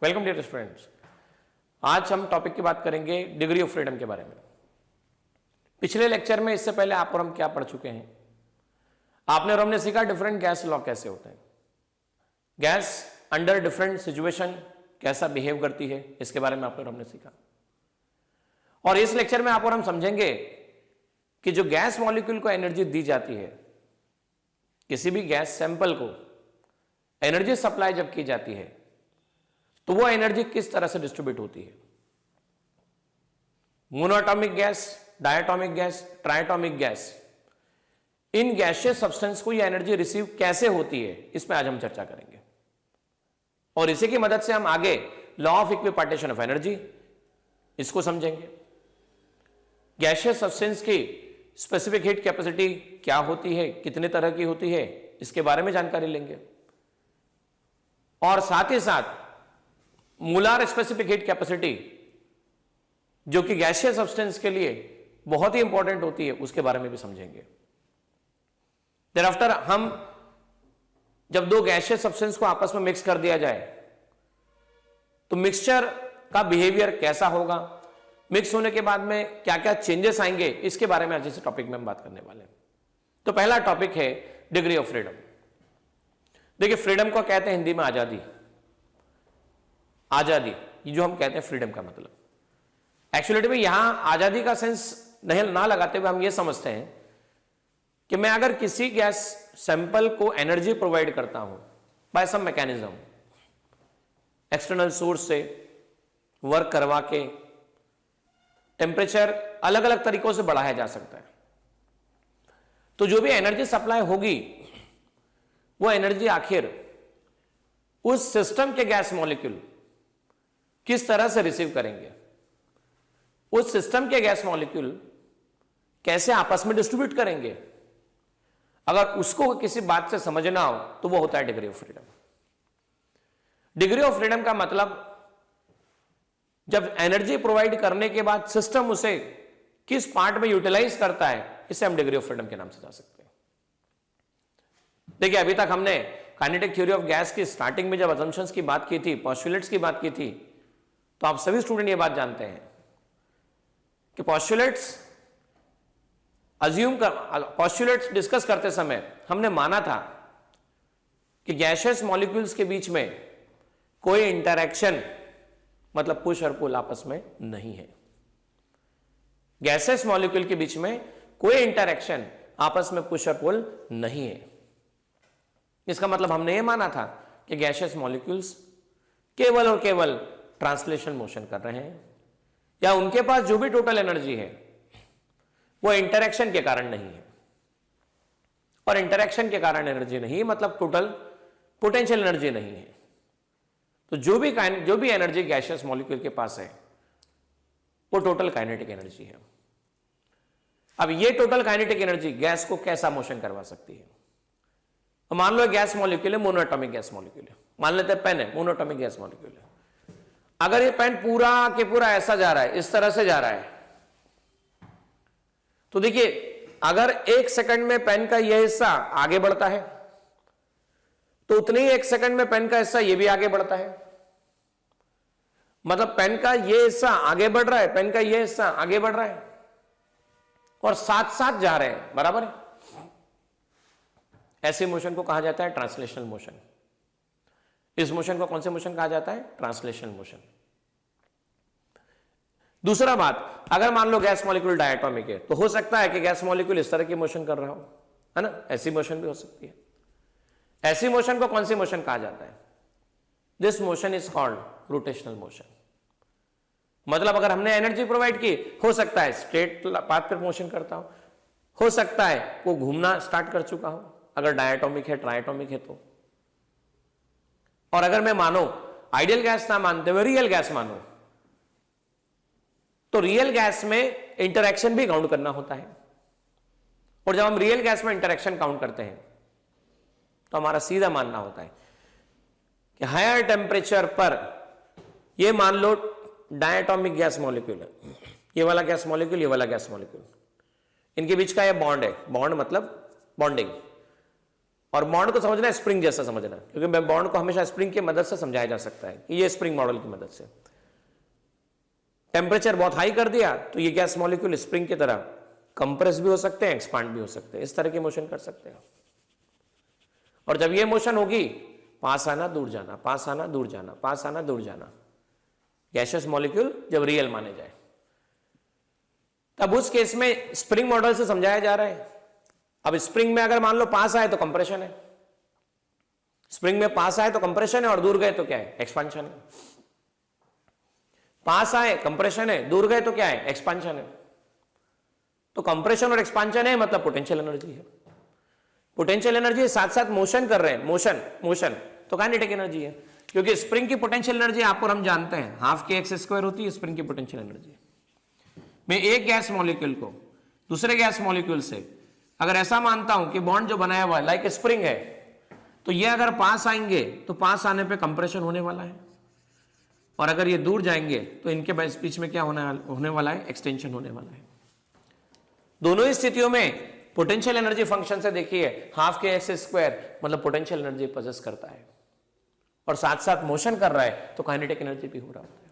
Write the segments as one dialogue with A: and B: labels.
A: Welcome dear students. आज हम topic की बात करेंगे डिग्री ऑफ फ्रीडम के बारे में। पिछले लेक्चर में इससे पहले आप और हम क्या पढ़ चुके हैं, आपने और हमने सीखा डिफरेंट गैस लॉ कैसे होते हैं, गैस अंडर डिफरेंट सिचुएशन कैसा बिहेव करती है, इसके बारे में आप और हमने सीखा। और इस लेक्चर में आप और हम समझेंगे कि जो गैस मॉलिक्यूल को एनर्जी दी जाती है, किसी भी गैस सैंपल को एनर्जी सप्लाई जब की जाती है तो वो एनर्जी किस तरह से डिस्ट्रीब्यूट होती है। Monoatomic gas, diatomic gas, triatomic gas, in gaseous substance को ये एनर्जी रिसीव कैसे होती है, इस पे आज हम चर्चा करेंगे। और इसी की मदद से हम आगे law of equipartition of energy इसको समझेंगे। गैसियस सब्सटेंस की स्पेसिफिक हीट कैपेसिटी क्या होती है, कितने तरह की होती है, इसके बारे में जानकारी लेंगे। और साथ ही साथ मोलार स्पेसिफिक हीट कैपेसिटी जो कि गैसियस सब्सटेंस के लिए बहुत ही इंपॉर्टेंट होती है, उसके बारे में भी समझेंगे। देयरआफ्टर हम जब दो गैसियस सब्सटेंस को आपस में मिक्स कर दिया जाए तो मिक्सचर का बिहेवियर कैसा होगा, मिक्स होने के बाद में क्या क्या चेंजेस आएंगे, इसके बारे में आज इस टॉपिक में हम बात करने वाले हैं। तो पहला टॉपिक है डिग्री ऑफ फ्रीडम। देखिए, फ्रीडम को कहते हैं हिंदी में आजादी। आजादी, ये जो हम कहते हैं फ्रीडम का मतलब, एक्चुअली में यहां आजादी का सेंस नहीं ना लगाते हुए हम ये समझते हैं कि मैं अगर किसी गैस सैंपल को एनर्जी प्रोवाइड करता हूं बाय सम मैकेनिज्म, एक्सटर्नल सोर्स से वर्क करवा के टेम्परेचर अलग अलग तरीकों से बढ़ाया जा सकता है, तो जो भी एनर्जी सप्लाई होगी वो एनर्जी आखिर उस सिस्टम के गैस मॉलिक्यूल किस तरह से रिसीव करेंगे, उस सिस्टम के गैस मॉलिक्यूल कैसे आपस में डिस्ट्रीब्यूट करेंगे, अगर उसको किसी बात से समझना हो तो वो होता है degree of freedom. Degree of freedom का मतलब जब एनर्जी प्रोवाइड करने के बाद सिस्टम उसे किस पार्ट में यूटिलाइज करता है, इसे हम डिग्री ऑफ फ्रीडम के नाम से जा सकते हैं। देखिए, अभी तक हमने काइनेटिक थ्योरी ऑफ गैस की स्टार्टिंग में जब असम्पशंस की बात की थी, पोस्टुलेट्स की बात की थी, तो आप सभी स्टूडेंट ये बात जानते हैं कि पोस्टुलेट्स डिस्कस करते समय हमने माना था कि गैसियस मॉलिक्यूल्स के बीच में कोई इंटरैक्शन, मतलब पुश और पुल आपस में नहीं है। गैसियस मॉलिक्यूल के बीच में कोई इंटरैक्शन आपस में पुश और पुल नहीं है। इसका मतलब हमने ये माना था कि गैसियस मॉलिक्यूल्स केवल और केवल ट्रांसलेशन मोशन कर रहे हैं, या उनके पास जो भी टोटल एनर्जी है वो इंटरैक्शन के कारण नहीं है। और इंटरैक्शन के कारण एनर्जी नहीं मतलब टोटल पोटेंशियल एनर्जी नहीं है। तो जो भी एनर्जी गैसियस मॉलिक्यूल के पास है वो टोटल काइनेटिक एनर्जी है। अब ये टोटल काइनेटिक एनर्जी गैस को कैसा मोशन करवा सकती है। तो मान लो गैस मॉलिक्यूल है, मोनोएटॉमिक गैस मॉलिक्यूल है, मान लेते हैं पेन है, मोनोएटॉमिक गैस मॉलिक्यूल है। अगर ये पेन पूरा के पूरा ऐसा जा रहा है, इस तरह से जा रहा है, तो देखिए अगर एक सेकंड में पेन का यह हिस्सा आगे बढ़ता है तो उतने ही एक सेकंड में पेन का हिस्सा यह भी आगे बढ़ता है। मतलब पेन का यह हिस्सा आगे बढ़ रहा है, पेन का यह हिस्सा आगे बढ़ रहा है और साथ साथ जा रहे हैं, बराबर है। ऐसे मोशन को कहा जाता है ट्रांसलेशनल मोशन। इस मोशन को कौन से मोशन कहा जाता है? Translational motion. दूसरा बात, अगर मान लो गैस मॉलिक्यूल डायटॉमिक है तो हो सकता है कि गैस मॉलिक्यूल इस तरह की मोशन कर रहा हो, है ना, ऐसी मोशन भी हो सकती है। ऐसी मोशन को कौन सी मोशन कहा जाता है? This motion is called rotational motion. मतलब अगर हमने एनर्जी प्रोवाइड की, हो सकता है स्ट्रेट पाथ पर मोशन करता हो सकता है वो घूमना स्टार्ट कर चुका हो, अगर डायटॉमिक है, ट्राइटॉमिक है तो। और अगर मैं मानो आइडियल गैस ना मानते हुए रियल गैस मानो, तो रियल गैस में इंटरैक्शन भी काउंट करना होता है। और जब हम रियल गैस में इंटरैक्शन काउंट करते हैं तो हमारा सीधा मानना होता है कि हायर टेम्परेचर पर, ये मान लो डायटॉमिक गैस मॉलिक्यूल है, ये वाला गैस मॉलिक्यूल, ये वाला गैस मॉलिक्यूल, इनके बीच का ये बॉन्ड है। बॉन्ड मतलब बॉन्डिंग। और बॉन्ड को समझना है स्प्रिंग जैसा समझना, क्योंकि बॉन्ड को हमेशा स्प्रिंग की मदद से समझाया जा सकता है। ये स्प्रिंग मॉडल की मदद से टेम्परेचर बहुत हाई कर दिया तो ये गैस मॉलिक्यूल स्प्रिंग की तरह कंप्रेस भी हो सकते हैं, एक्सपांड भी हो सकते हैं, इस तरह की मोशन कर सकते हैं। और जब ये मोशन होगी, पास आना दूर जाना, पास आना दूर जाना, पास आना दूर जाना, गैसियस मॉलिक्यूल जब रियल माने जाए, तब उस केस में स्प्रिंग मॉडल से समझाया जा रहा है। अब स्प्रिंग में अगर मान लो पास आए तो कंप्रेशन है, स्प्रिंग में पास आए तो कंप्रेशन है, और दूर गए तो क्या है, एक्सपांशन है। पास आए कंप्रेशन है, दूर गए तो क्या है, एक्सपांशन है। तो कंप्रेशन और एक्सपांशन है मतलब पोटेंशियल एनर्जी है। पोटेंशियल एनर्जी साथ साथ मोशन कर रहे हैं, मोशन मोशन तो काइनेटिक एनर्जी है, क्योंकि स्प्रिंग की पोटेंशियल एनर्जी आपको हम जानते हैं हाफ के एक्स स्क्वायर होती है स्प्रिंग की पोटेंशियल एनर्जी। मैं एक गैस मॉलिक्यूल को दूसरे गैस मॉलिक्यूल से अगर ऐसा मानता हूं कि बॉन्ड जो बनाया हुआ है लाइक स्प्रिंग है, तो ये अगर पास आएंगे तो पास आने पे कंप्रेशन होने वाला है, और अगर ये दूर जाएंगे तो इनके बीच में क्या होने वाला है, एक्सटेंशन होने वाला है। दोनों ही स्थितियों में पोटेंशियल एनर्जी फंक्शन से देखिए हाफ के एक्स स्क्वायर मतलब पोटेंशियल एनर्जी पोजेस करता है, और साथ साथ मोशन कर रहा है तो काइनेटिक एनर्जी भी हो रहा होता है।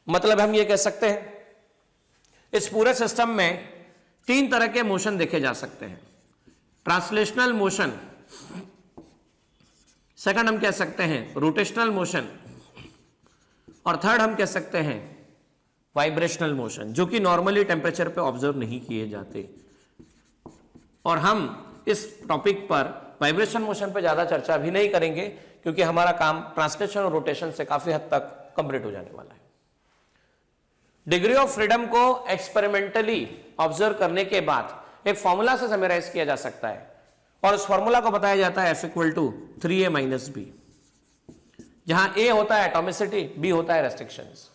A: मतलब हम ये कह सकते हैं इस पूरे सिस्टम में तीन तरह के मोशन देखे जा सकते हैं। ट्रांसलेशनल मोशन, सेकंड हम कह सकते हैं रोटेशनल मोशन, और थर्ड हम कह सकते हैं वाइब्रेशनल मोशन, जो कि नॉर्मली टेम्परेचर पे ऑब्जर्व नहीं किए जाते। और हम इस टॉपिक पर वाइब्रेशन मोशन पे ज्यादा चर्चा भी नहीं करेंगे, क्योंकि हमारा काम ट्रांसलेशन और रोटेशन से काफी हद तक कंप्लीट हो जाने वाला है। डिग्री ऑफ फ्रीडम को एक्सपेरिमेंटली ऑब्जर्व करने के बाद एक फॉर्मूला से समराइज किया जा सकता है, और उस फॉर्मूला को बताया जाता है F = 3a - b, जहां a होता है एटॉमिसिटी, b होता है रेस्ट्रिक्शंस।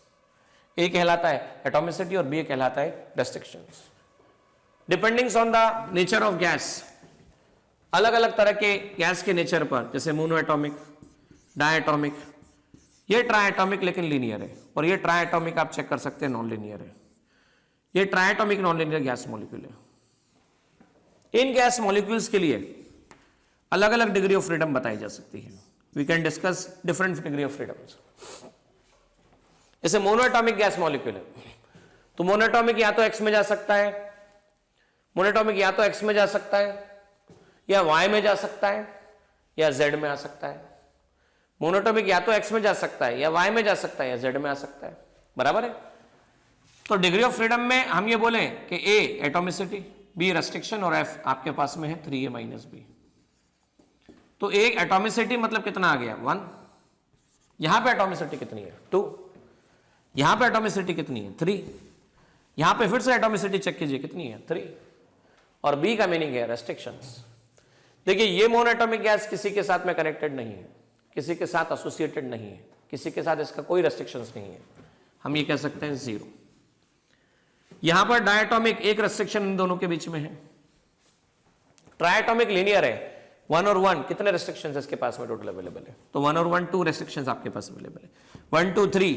A: a कहलाता है एटॉमिसिटी और b कहलाता है restrictions. Depending on the nature of gas, अलग अलग तरह के गैस के नेचर पर, जैसे मोनोएटॉमिक, डायएटॉमिक, ये ट्राइएटॉमिक लेकिन लीनियर है, और ये ट्राइएटॉमिक आप चेक कर सकते हैं नॉन लीनियर है। ये triatomic non linear gas molecule है। इन गैस मॉलिक्यूल्स के लिए अलग अलग डिग्री ऑफ फ्रीडम बताई जा सकती है। We can discuss different degree of freedoms. जैसे मोनोएटॉमिक गैस मॉलिक्यूल है, तो मोनोएटॉमिक या तो एक्स में जा सकता है, मोनोएटॉमिक या तो एक्स में जा सकता है, या वाई में जा सकता है, या जेड में आ सकता है। मोनोएटॉमिक या तो एक्स में जा सकता है, या वाई में जा सकता है, या जेड में आ सकता है, बराबर है। तो डिग्री ऑफ फ्रीडम में हम ये बोले कि ए एटॉमिसिटी, बी रेस्ट्रिक्शन, और एफ आपके पास में है 3a - b। तो ए एटॉमिसिटी मतलब कितना आ गया, 1। यहां पे एटॉमिसिटी कितनी है, 2। यहां पे एटॉमिसिटी कितनी है, 3। यहां पे फिर से एटॉमिसिटी चेक कीजिए कितनी है, 3। और बी का मीनिंग है रेस्ट्रिक्शंस। देखिए ये मोनोएटॉमिक गैस किसी के साथ में कनेक्टेड नहीं है, किसी के साथ एसोसिएटेड नहीं है, किसी के साथ इसका कोई रेस्ट्रिक्शंस नहीं है, हम ये कह सकते हैं 0। यहां पर डायटॉमिक एक रेस्ट्रिक्शन इन दोनों के बीच में है। ट्राइएटॉमिक लीनियर है, 1 और 1 कितने रेस्ट्रिक्शंस इसके पास में टोटल अवेलेबल है, तो 1 और 1 2 रेस्ट्रिक्शंस आपके पास अवेलेबल है। 1 2 3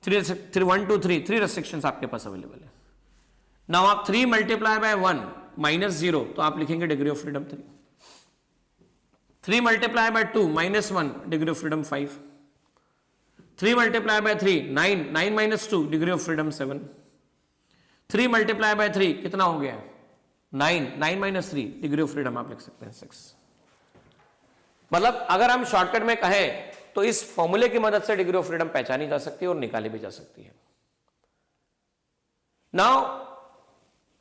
A: 1 2 3 3 रेस्ट्रिक्शंस आपके पास अवेलेबल है। नाउ आप 3 × 1 -0, तो आप लिखेंगे degree of freedom 3। 3 × 2 -1 degree of freedom 5। 3 × 3 9 9 - 2 degree of freedom 7। 3 × 3 कितना हो गया, 9 9 - 3 डिग्री ऑफ फ्रीडम आप लिख सकते हैं 6। मतलब अगर हम शॉर्टकट में कहें तो इस फॉर्मूले की मदद से डिग्री ऑफ फ्रीडम पहचानी जा सकती है और निकाली भी जा सकती है। नाउ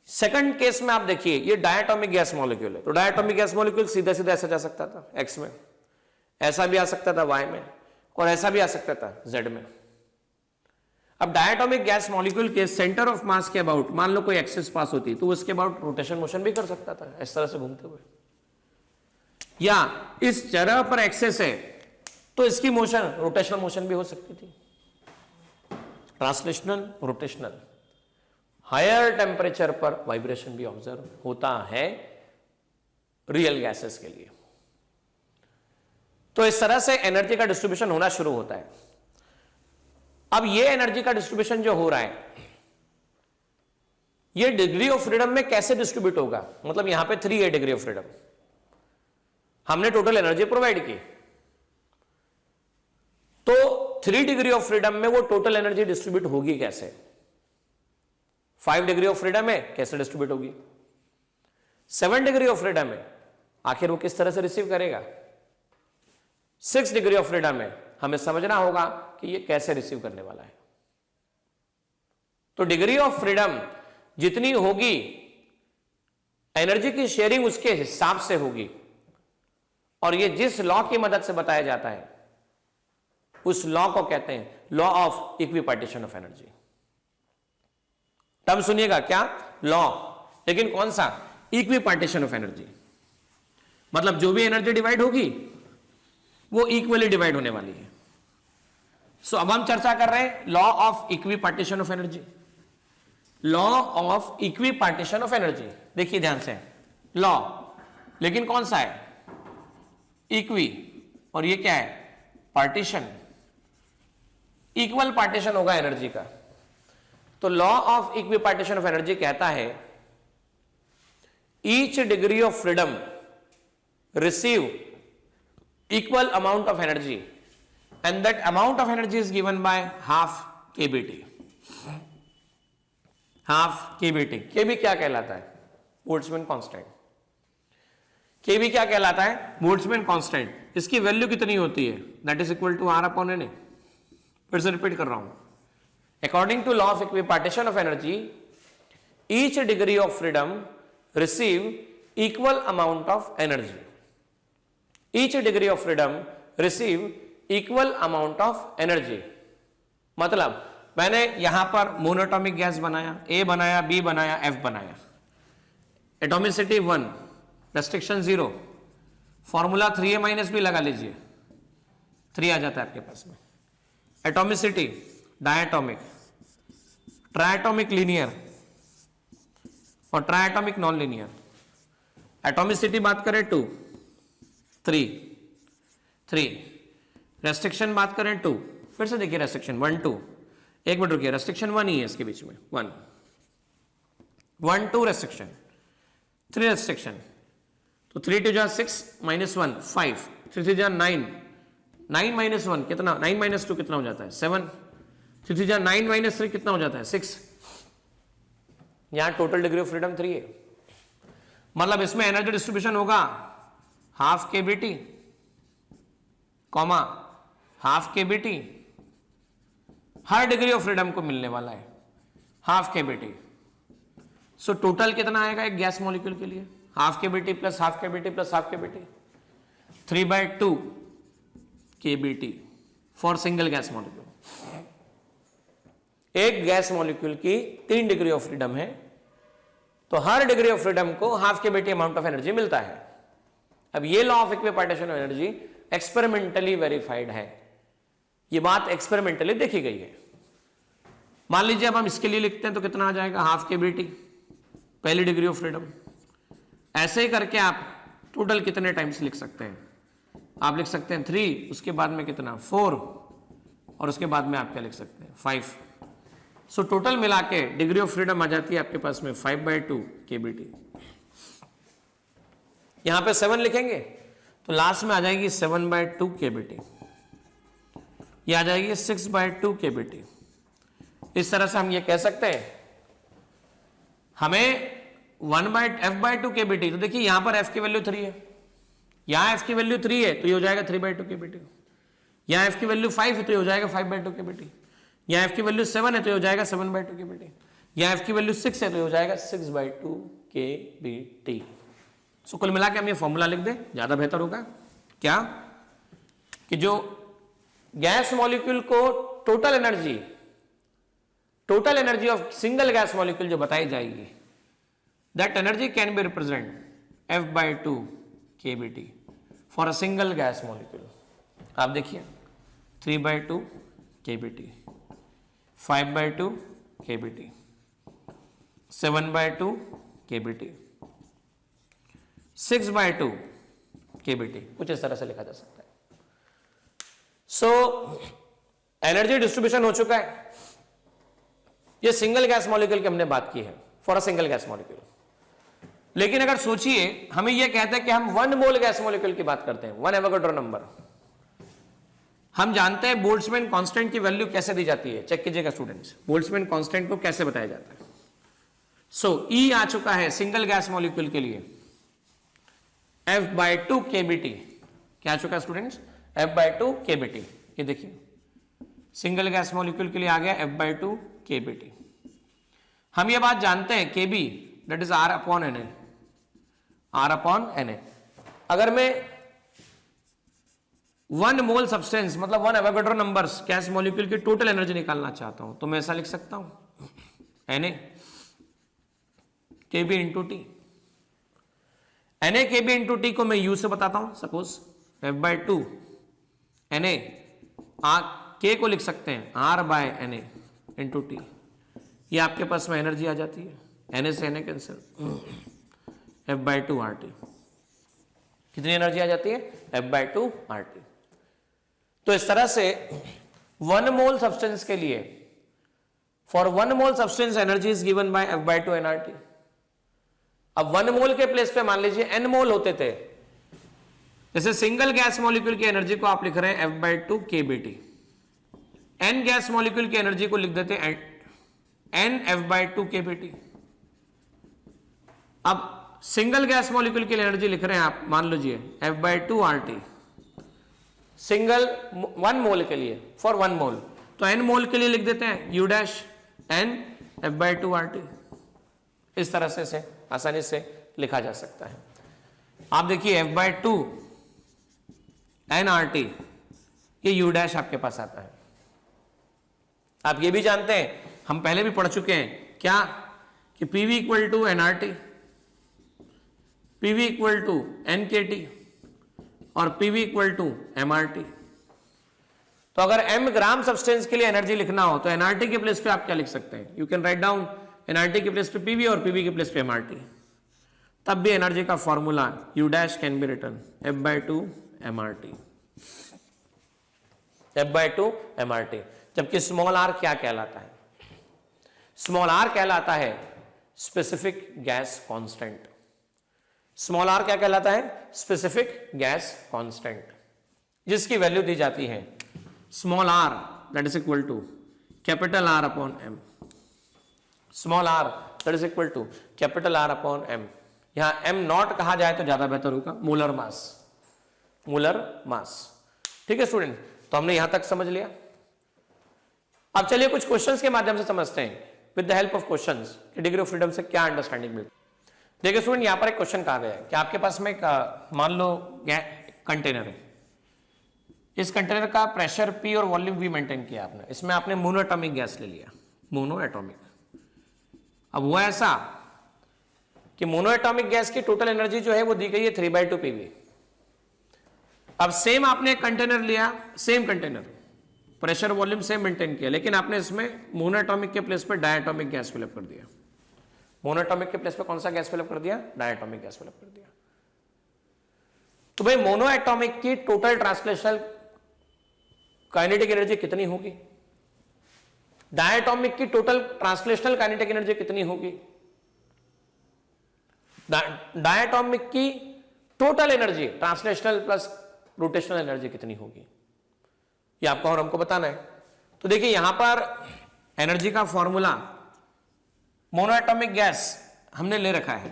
A: सेकंड केस में आप देखिए, ये डायटॉमिक गैस मॉलिक्यूल है, तो डायटॉमिक गैस मॉलिक्यूल सीधा सीधा ऐसा जा सकता था एक्स में, ऐसा भी आ सकता था वाई में, और ऐसा भी आ सकता था जेड में। अब डायटॉमिक गैस मॉलिक्यूल के सेंटर ऑफ मास के अबाउट मान लो कोई एक्सिस पास होती तो उसके अबाउट रोटेशन मोशन भी कर सकता था इस तरह से घूमते हुए, या इस जगह पर एक्सिस है तो इसकी मोशन रोटेशनल मोशन भी हो सकती थी। Translational, rotational. हायर टेम्परेचर पर वाइब्रेशन भी ऑब्जर्व होता है रियल गैसेस के लिए। तो इस तरह से एनर्जी का डिस्ट्रीब्यूशन होना शुरू होता है। अब ये एनर्जी का डिस्ट्रीब्यूशन जो हो रहा है, ये डिग्री ऑफ फ्रीडम में कैसे डिस्ट्रीब्यूट होगा, मतलब यहां पे 3 है डिग्री ऑफ फ्रीडम, हमने टोटल एनर्जी प्रोवाइड की, तो 3 डिग्री ऑफ फ्रीडम में वो टोटल एनर्जी डिस्ट्रीब्यूट होगी कैसे? 5 डिग्री ऑफ फ्रीडम में कैसे डिस्ट्रीब्यूट होगी? 7 डिग्री ऑफ फ्रीडम में आखिर वो किस तरह से रिसीव करेगा? 6 डिग्री ऑफ फ्रीडम में हमें समझना होगा कि ये कैसे रिसीव करने वाला है। तो डिग्री ऑफ फ्रीडम जितनी होगी, एनर्जी की शेयरिंग उसके हिसाब से होगी, और ये जिस लॉ की मदद से बताया जाता है उस लॉ को कहते हैं law of equipartition of energy. Term सुनिएगा, क्या? लॉ, लेकिन कौन सा? Equipartition of energy. मतलब जो भी एनर्जी डिवाइड होगी वो इक्वली डिवाइड होने वाली है। सो अब हम चर्चा कर रहे हैं law of equipartition of energy. Law of equipartition of energy, देखिए ध्यान से, लॉ, लेकिन कौन सा है? इक्वी, और ये क्या है? पार्टीशन। इक्वल पार्टीशन होगा एनर्जी का। तो law of equipartition of energy कहता है each degree of freedom receive equal amount of energy and that amount of energy is given by half KBT. Half KBT. KB क्या कहलाता है? Boltzmann constant. केबी क्या कहलाता है? Boltzmann constant. इसकी value कितनी होती है? That is equal to R upon N A. फिर से रिपीट कर रहा हूं, according to law of equipartition of energy each degree of freedom receive equal amount of energy. Each degree of freedom receive equal amount of energy. मतलब मैंने यहां पर monoatomic gas बनाया, ए बनाया, बी बनाया, एफ बनाया, atomicity 1, restriction 0, formula 3a minus B लगा लीजिए, 3 आ जाता है आपके पास में। एटॉमिसिटी डायटोमिक, ट्राइटोमिक लीनियर और ट्राइटोमिक नॉन लीनियर। एटॉमिसिटी बात करें 2, 3, रेस्ट्रिक्शन बात करें 2, फिर से देखिए रेस्ट्रिक्शन 1, 2, एक मिनट रुकिए, रेस्ट्रिक्शन 1 ही है इसके बीच में, 1, 2 रेस्ट्रिक्शन, 3 रेस्ट्रिक्शन, तो 3 2 6 -1 5, 3 3 9, 9 -1 कितना? 9 -2 कितना हो जाता है? 7, 3 3 9 -3 कितना हो जाता है? 6। यहां टोटल डिग्री ऑफ फ्रीडम 3 है। मतलब इसमें एनर्जी डिस्ट्रीब्यूशन होगा half KBT comma half KBT, her degree of freedom को मिलने वाला है हाफ केबीटी। सो टोटल कितना आएगा एक गैस मॉलिक्यूल के लिए? Half KBT plus half KBT plus half KBT, 3/2 KBT for single gas molecule. एक गैस मॉलिक्यूल की 3 डिग्री ऑफ फ्रीडम है, तो हर डिग्री ऑफ फ्रीडम को half KBT amount of energy मिलता है। अब ये law of equipartition of energy experimentally verified है, ये बात एक्सपेरिमेंटली देखी गई है। मान लीजिए अब हम इसके लिए लिखते हैं तो कितना आ जाएगा? हाफ केबीटी पहली डिग्री ऑफ फ्रीडम। ऐसे ही करके आप टोटल कितने टाइम्स लिख सकते हैं? आप लिख सकते हैं 3, उसके बाद में कितना? 4, और उसके बाद में आप क्या लिख सकते हैं? 5। सो टोटल मिला के डिग्री ऑफ फ्रीडम आ जाती है आपके पास में 5/2 केबीटी। यहां पे 7 लिखेंगे तो लास्ट में आ जाएगी 7/2 केबीटी, ये आ जाएगी 6/2 केबीटी। इस तरह से हम ये कह सकते हैं हमें 1/f/2 केबीटी। तो देखिए यहां पर f की वैल्यू 3 है, यहां f की वैल्यू 3 है तो ये हो जाएगा 3/2 केबीटी। यहां f की वैल्यू 5 है तो ये हो जाएगा 5/2 केबीटी। यहां f की वैल्यू 7 है तो ये हो जाएगा 7/2 केबीटी। यहां f की वैल्यू 6 है तो ये हो जाएगा 6/2 केबीटी। सो कुल मिला के हम ये फॉर्मूला लिख दें, ज्यादा बेहतर होगा। क्या? कि जो गैस मॉलिक्यूल को total energy of single gas molecule जो बताई जाएगी, that energy can be represent f/2 kBT for a single gas molecule. आप देखिए 3/2 kBT, 5/2 kBT, 7/2 kBT, 6/2 kBT, कुछ इस तरह से लिखा जा सकता है। सो एनर्जी डिस्ट्रीब्यूशन हो चुका है। ये सिंगल गैस मॉलिक्यूल की हमने बात की है, for a single gas molecule. लेकिन अगर सोचिए हमें यह कहता है कि हम 1 मोल गैस मॉलिक्यूल की बात करते हैं, 1 एवोगाड्रो नंबर। हम जानते हैं बोल्ट्जमैन कांस्टेंट की वैल्यू कैसे दी जाती है, चेक कीजिएगा स्टूडेंट्स, बोल्ट्जमैन कांस्टेंट को कैसे बताया जाता है। सो ई आ चुका है सिंगल गैस मॉलिक्यूल के लिए F/2 kBt, क्या आ चुका है स्टूडेंट्स, F/2 kBt। ये देखिए सिंगल गैस मॉलिक्यूल के लिए आ गया F/2 kBt। हम ये बात जानते हैं Kb that is R/Na, R/Na। अगर मैं 1 मोल सब्सटेंस मतलब 1 एवोगाड्रो नंबर्स गैस मॉलिक्यूल की टोटल एनर्जी निकालना चाहता हूं तो मैं ऐसा लिख सकता हूं Na Kb into T. Na Kb into T को मैं U से बताता हूं, सपोज F/2 Na, K को लिख सकते हैं R/Na इंटू टी। ये आपके पास में एनर्जी आ जाती है, Na से Na कैंसिल, F/2 RT। कितनी एनर्जी आ जाती है, F/2 RT। तो इस तरह से 1 मोल सब्सटेंस के लिए, for 1 mole substance energy is given by F/2 nRT। अब 1 मोल के प्लेस पे मान लीजिए n मोल होते थे, जैसे सिंगल गैस मॉलिक्यूल की एनर्जी को आप लिख रहे हैं F/2 kBt, n gas molecule की एनर्जी को लिख देते हैं n F/2 kBt। अब सिंगल गैस मॉलिक्यूल की एनर्जी लिख रहे हैं आप, मान लीजिए F/2 RT सिंगल 1 मोल के लिए, फॉर 1 मोल, तो n मोल के लिए लिख देते हैं U dash n F/2 RT। इस तरह से आसानी से लिखा जा सकता है। आप देखिए F/2 nRT, ये U डैश आपके पास आता है। आप ये भी जानते हैं, हम पहले भी पढ़ चुके हैं क्या, कि PV equal to nRT, PV equal to nKT और PV इक्वल टू mRT। तो अगर m ग्राम सब्सटेंस के लिए एनर्जी लिखना हो तो nRT के प्लेस पे आप क्या लिख सकते हैं, you can write down nRT के प्लेस पे PV और PV के प्लेस पे mRT। तब भी एनर्जी का formula U dash can be written F/2 mRT, F/2 mRT। जबकि स्मॉल r क्या कहलाता है, स्मॉल r कहलाता है specific gas constant. Small r क्या कहलाता है, स्पेसिफिक गैस कांस्टेंट, जिसकी वैल्यू दी जाती है small r that is equal to capital R upon m, small r that is equal to capital R upon m। यहां m नॉट कहा जाए तो ज्यादा बेहतर होगा, मोलर मास, मोलर मास। ठीक है स्टूडेंट, तो हमने यहां तक समझ लिया। अब चलिए कुछ क्वेश्चंस के माध्यम से समझते हैं, with the help of questions कि डिग्री ऑफ फ्रीडम से क्या अंडरस्टैंडिंग मिलती है। देखिए स्टूडेंट, यहां पर एक क्वेश्चन कहा गया है कि आपके पास में मान लो कंटेनर है, इस कंटेनर का प्रेशर P और वॉल्यूम V मेंटेन किया आपने, इसमें आपने मोनो एटॉमिक गैस ले लिया, मोनो एटॉमिक। अब वो ऐसा कि मोनो एटॉमिक गैस की टोटल एनर्जी जो है वो दी गई है 3/2 PV। अब सेम आपने एक कंटेनर लिया, same container, pressure volume same maintain किया, लेकिन आपने इसमें मोनो एटॉमिक के प्लेस पे डायटोमिक गैस फिलअप कर दिया। मोनो एटॉमिक के प्लेस पे कौन सा गैस फिलअप कर दिया, डायटोमिक गैस फिलअप कर दिया। तो भाई मोनो एटॉमिक की टोटल ट्रांसलेशनल काइनेटिक एनर्जी कितनी होगी, डायटोमिक की टोटल ट्रांसलेशनल काइनेटिक एनर्जी कितनी होगी, डायटोमिक की total energy translational plus rotational energy कितनी होगी, ये आपको और हमको बताना है। तो देखिए यहां पर एनर्जी का फॉर्मूला मोनो एटॉमिक गैस हमने ले रखा है।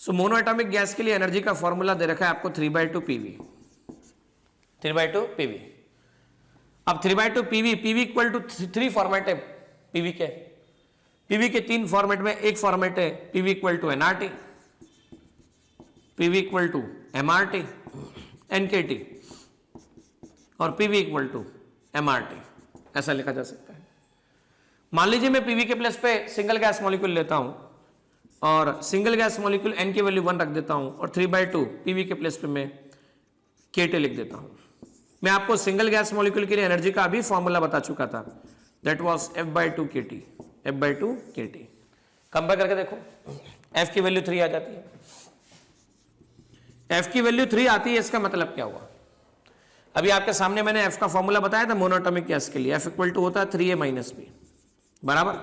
A: सो मोनो एटॉमिक गैस के लिए एनर्जी का फॉर्मूला दे रखा है आपको 3/2 PV, 3/2 PV। अब 3/2 PV, PV equal to 3 format है PV के, PV के 3 फॉर्मेट में एक फॉर्मेट है PV equal to nRT, PV equal to mRT, nKT और PV इक्वल टू mRT, ऐसा लिखा जा सकता है। मान लीजिए मैं PV के प्लेस पे सिंगल गैस मॉलिक्यूल लेता हूं और सिंगल गैस मॉलिक्यूल n की वैल्यू 1 रख देता हूं और 3/2 PV के प्लेस पे मैं KT लिख देता हूं। मैं आपको सिंगल गैस मॉलिक्यूल के लिए एनर्जी का अभी फॉर्मूला बता चुका था, that was F/2 KT, F/2 KT। Compare करके देखो, F की वैल्यू 3 आ जाती है, F की वैल्यू 3 आती है, इसका मतलब क्या हुआ, अभी आपके सामने मैंने F का फॉर्मूला बताया था मोनोएटॉमिक गैस के लिए, F इक्वल टू होता है 3A - B, बराबर।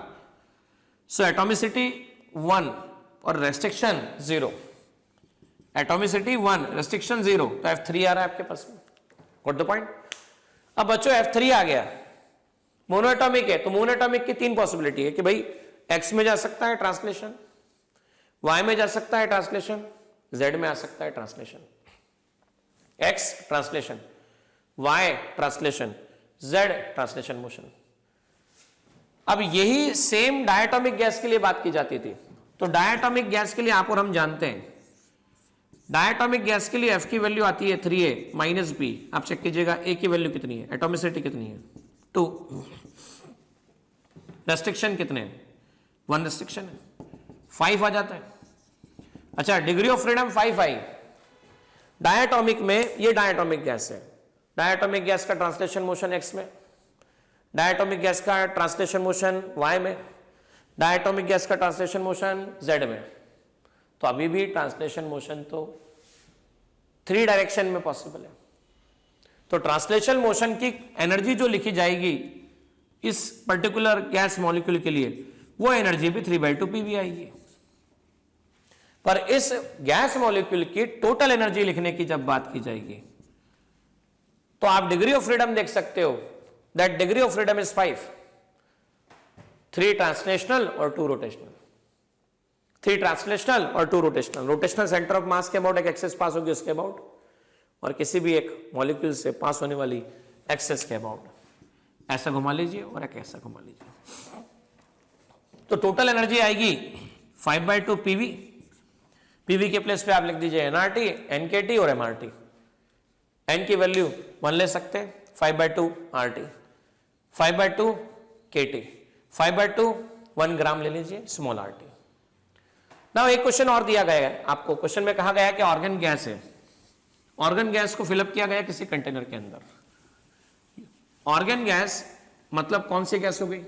A: सो एटॉमिसिटी 1 और रेस्ट्रिक्शन 0, एटॉमिसिटी 1, रेस्ट्रिक्शन 0, तो F3 आ रहा है आपके पास में। Got the point. अब बच्चों F3 आ गया, मोनोएटॉमिक है, तो मोनोएटॉमिक की 3 पॉसिबिलिटी है कि भाई X में जा सकता है ट्रांसलेशन, Y में जा सकता है ट्रांसलेशन, Z में आ सकता है translation. X translation, Y translation, Z translation motion. अब यही सेम डायटोमिक गैस के लिए बात की जाती थी। तो डायटोमिक गैस के लिए आप और हम जानते हैं, डायटोमिक गैस के लिए F की वैल्यू आती है 3A माइनस B। आप चेक कीजिएगा A की वैल्यू कितनी है, एटोमिसिटी कितनी है 2, रेस्ट्रिक्शन कितने हैं 1 रेस्ट्रिक्शन है, 5 आ जाता है। अच्छा, degree of freedom 5 I. Diatomic में ये डायटोमिक गैस है, डायटोमिक गैस का ट्रांसलेशन मोशन X में, डायटोमिक गैस का ट्रांसलेशन मोशन Y में, डायटोमिक गैस का ट्रांसलेशन मोशन Z में। तो अभी भी ट्रांसलेशन मोशन तो 3 डायरेक्शन में पॉसिबल है। तो ट्रांसलेशन मोशन की एनर्जी जो लिखी जाएगी इस पर्टिकुलर गैस मॉलिक्यूल के लिए, वो एनर्जी भी 3/2 PV आएगी। पर इस गैस मॉलिक्यूल की टोटल एनर्जी लिखने की जब बात की जाएगी तो आप डिग्री ऑफ फ्रीडम देख सकते हो, that degree of freedom is 5, 3 translational और 2 रोटेशनल, 3 ट्रांसलेशनल और 2 rotational. Rotational centre of mass के अबाउट एक एक्सेस पास होगी उसके अबाउट, और किसी भी एक मॉलिक्यूल से पास होने वाली एक्सेस के अबाउट। ऐसा घुमा लीजिए और एक ऐसा घुमा लीजिए, तो टोटल एनर्जी आएगी 5/2 PV। PV के प्लेस पे आप लिख दीजिए NRT, NKT और MRT। N की वैल्यू 1 ले सकते हैं, 5/2 RT, 5/2 KT, 5/2 1 ग्राम ले लीजिए स्मॉल RT। ना एक क्वेश्चन और दिया गया है आपको, क्वेश्चन में कहा गया है कि ऑर्गन गैस है, ऑर्गन गैस को फिलअप किया गया किसी कंटेनर के अंदर। ऑर्गन गैस मतलब कौन सी गैस हो गई,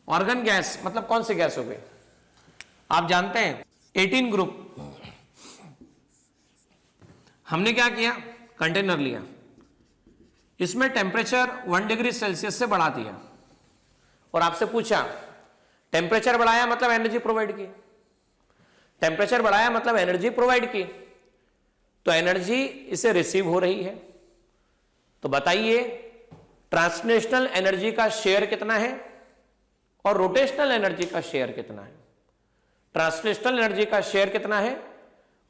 A: ऑर्गन गैस मतलब कौन सी गैस हो गई, आप जानते हैं 18 ग्रुप। हमने क्या किया, कंटेनर लिया, इसमें टेम्परेचर 1 डिग्री सेल्सियस से बढ़ा दिया और आपसे पूछा टेम्परेचर बढ़ाया मतलब एनर्जी प्रोवाइड की, टेम्परेचर बढ़ाया मतलब एनर्जी प्रोवाइड की, तो एनर्जी इसे रिसीव हो रही है। तो बताइए ट्रांसलेशनल एनर्जी का शेयर कितना है और रोटेशनल एनर्जी का शेयर कितना है। ट्रांसलेशनल एनर्जी का शेयर कितना है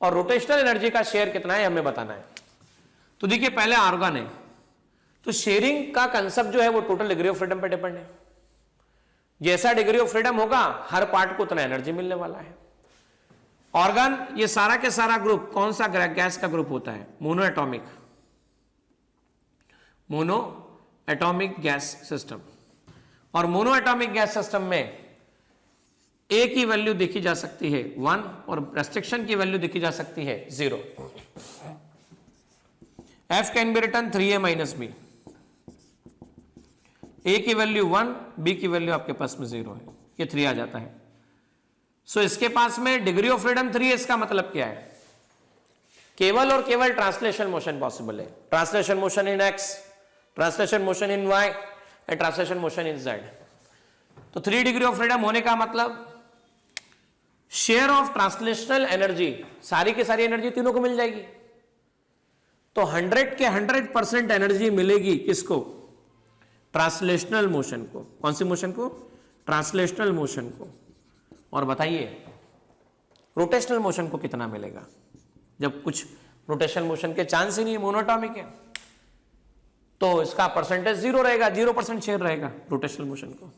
A: और रोटेशनल एनर्जी का शेयर कितना है हमें बताना है। तो देखिए पहले ऑर्गन है, तो शेयरिंग का कंसेप्ट जो है वो टोटल डिग्री ऑफ फ्रीडम पे डिपेंड है। जैसा डिग्री ऑफ फ्रीडम होगा हर पार्ट को उतना एनर्जी मिलने वाला है। ऑर्गन ये सारा के सारा ग्रुप कौन सा गैस का ग्रुप होता है, मोनो एटॉमिक गैस सिस्टम। और मोनो एटॉमिक गैस सिस्टम में A की वैल्यू देखी जा सकती है 1 और रेस्ट्रिक्शन की वैल्यू देखी जा सकती है 0। F can be written 3A minus B। A की वैल्यू 1, B की वैल्यू आपके पास में 0 है, ये 3 आ जाता है। सो इसके पास में डिग्री ऑफ फ्रीडम 3 है। इसका मतलब क्या है, केवल और केवल ट्रांसलेशन मोशन पॉसिबल है, translation motion in X, translation motion in Y and translation motion in Z। तो 3 डिग्री ऑफ फ्रीडम होने का मतलब शेयर ऑफ ट्रांसलेशनल एनर्जी, सारी की सारी एनर्जी तीनों को मिल जाएगी। तो 100 के 100% एनर्जी मिलेगी किसको, ट्रांसलेशनल मोशन को। कौन सी मोशन को, ट्रांसलेशनल मोशन को। और बताइए रोटेशनल मोशन को कितना मिलेगा, जब कुछ रोटेशनल मोशन के चांस ही नहीं है, मोनोटॉमिक है, तो इसका परसेंटेज 0 रहेगा, 0% शेयर रहेगा रोटेशनल मोशन को,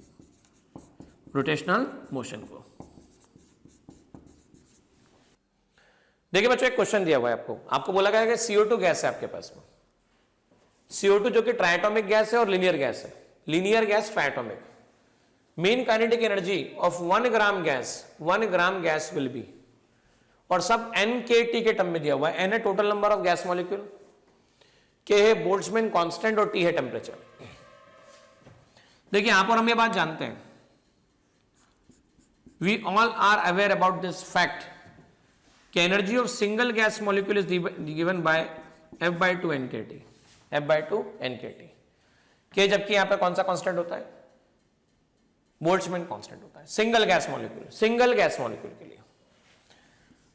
A: रोटेशनल मोशन को। देखिए बच्चों एक क्वेश्चन दिया हुआ है आपको बोला गया है कि CO2 गैस है आपके पास में, CO2 जो कि ट्राइएटॉमिक गैस है और लीनियर गैस है, linear gas triatomic. Main kinetic energy of 1 gram gas will be, और सब NKT के टर्म में दिया हुआ है। N है total number of gas molecule, K है बोल्ट्जमैन कांस्टेंट और T है टेम्परेचर। देखिए यहां पर हम ये बात जानते हैं, we all are aware about this fact कि energy of single gas molecule is given by F/2 NKT, F/2 NKT। K जबकि यहां पे कौन सा कांस्टेंट होता है, बोल्ट्जमैन कांस्टेंट होता है सिंगल गैस मॉलिक्यूल के लिए।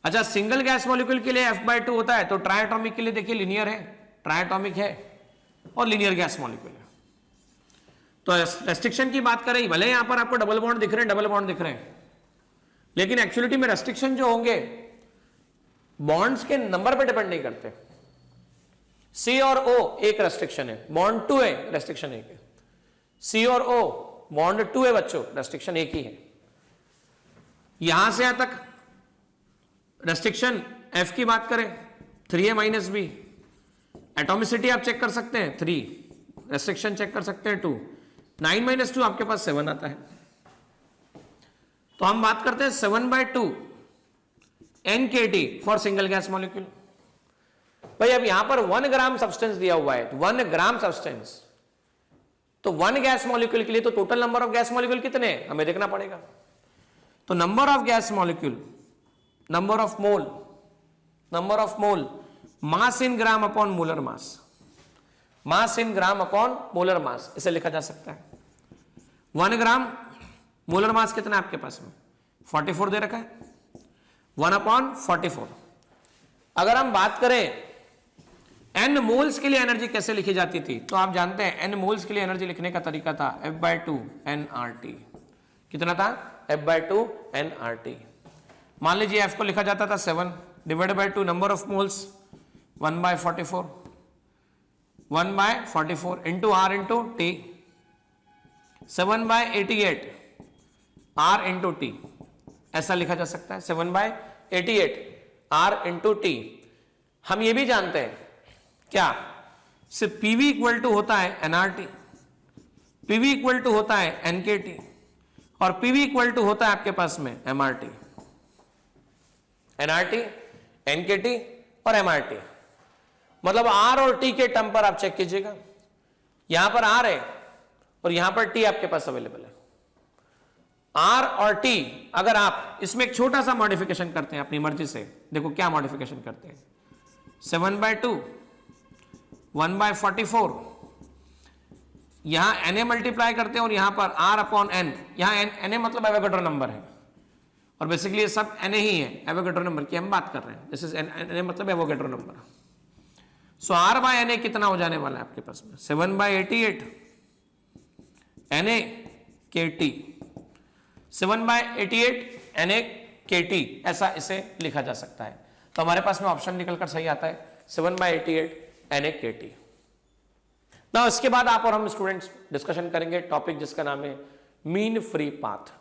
A: अच्छा, सिंगल गैस मॉलिक्यूल के लिए F/2 होता है, तो ट्राइएटॉमिक के लिए देखिए लीनियर है, ट्राइएटॉमिक है और लीनियर गैस मॉलिक्यूल है। तो रेस्ट्रिक्शन की बात करें, भले यहां पर आपको डबल बॉन्ड दिख रहे हैं, डबल बॉन्ड दिख रहे हैं, लेकिन एक्चुअलिटी में रेस्ट्रिक्शन जो होंगे बॉन्ड्स के नंबर पे डिपेंड नहीं करते। C और O एक रेस्ट्रिक्शन है, बॉन्ड 2 है, रेस्ट्रिक्शन एक है। C और O बॉन्ड 2 है बच्चों, रेस्ट्रिक्शन एक ही है। यहां से यहां तक रेस्ट्रिक्शन F की बात करें 3a - b, एटॉमिसिटी आप चेक कर सकते हैं 3, रेस्ट्रिक्शन चेक कर सकते हैं 2, 9 - 2 आपके पास 7 आता है। तो हम बात करते हैं 7/2 NKT for single gas molecule. भाई अब यहां पर 1 ग्राम सब्सटेंस दिया हुआ है, 1 ग्राम सब्सटेंस, तो 1 गैस मॉलिक्यूल के लिए तो total number of gas molecule कितने हैं हमें देखना पड़ेगा। तो number of gas molecule, number of mole, mass in gram upon molar mass, mass in gram upon molar mass, इसे लिखा जा सकता है। 1 ग्राम मोलर मास कितना है आपके पास में 44 दे रखा है, 1/44। अगर हम बात करें n मोल्स के लिए एनर्जी कैसे लिखी जाती थी, तो आप जानते हैं n मोल्स के लिए एनर्जी लिखने का तरीका था F/2 nRT। कितना था F/2 nRT। मान लीजिए F को लिखा जाता था 7 divided by 2 number of moles 1/44, 1/44 into R into T, 7/88 R into T, ऐसा लिखा जा सकता है 7/88 R इंटू T। हम ये भी जानते हैं क्या, सिर्फ PV इक्वल टू होता है nRT, PV इक्वल टू होता है NKT और PV इक्वल टू होता है आपके पास में MRT, nRT, NKT और MRT। मतलब R और T के टर्म पर आप चेक कीजिएगा, यहां पर R है और यहां पर T आपके पास अवेलेबल है। R और T अगर आप इसमें एक छोटा सा मॉडिफिकेशन करते हैं अपनी मर्जी से, देखो क्या मॉडिफिकेशन करते हैं, 7/2 1/44, यहां Na मल्टीप्लाई करते हैं और यहां पर R/N, यहां Na मतलब एवोगैड्रो नंबर है और बेसिकली ये सब Na ही है, एवोगैड्रो नंबर की हम बात कर रहे हैं, दिस इज Na मतलब एवोगैड्रो नंबर। सो R/Na कितना हो जाने वाला है आपके पास में 7/88 NaKT, 7/88 NaKT, ऐसा इसे लिखा जा सकता है। तो हमारे पास में ऑप्शन निकलकर सही आता है 7/88 NaKT। ना इसके बाद आप और हम स्टूडेंट्स डिस्कशन करेंगे टॉपिक जिसका नाम है मीन फ्री पाथ।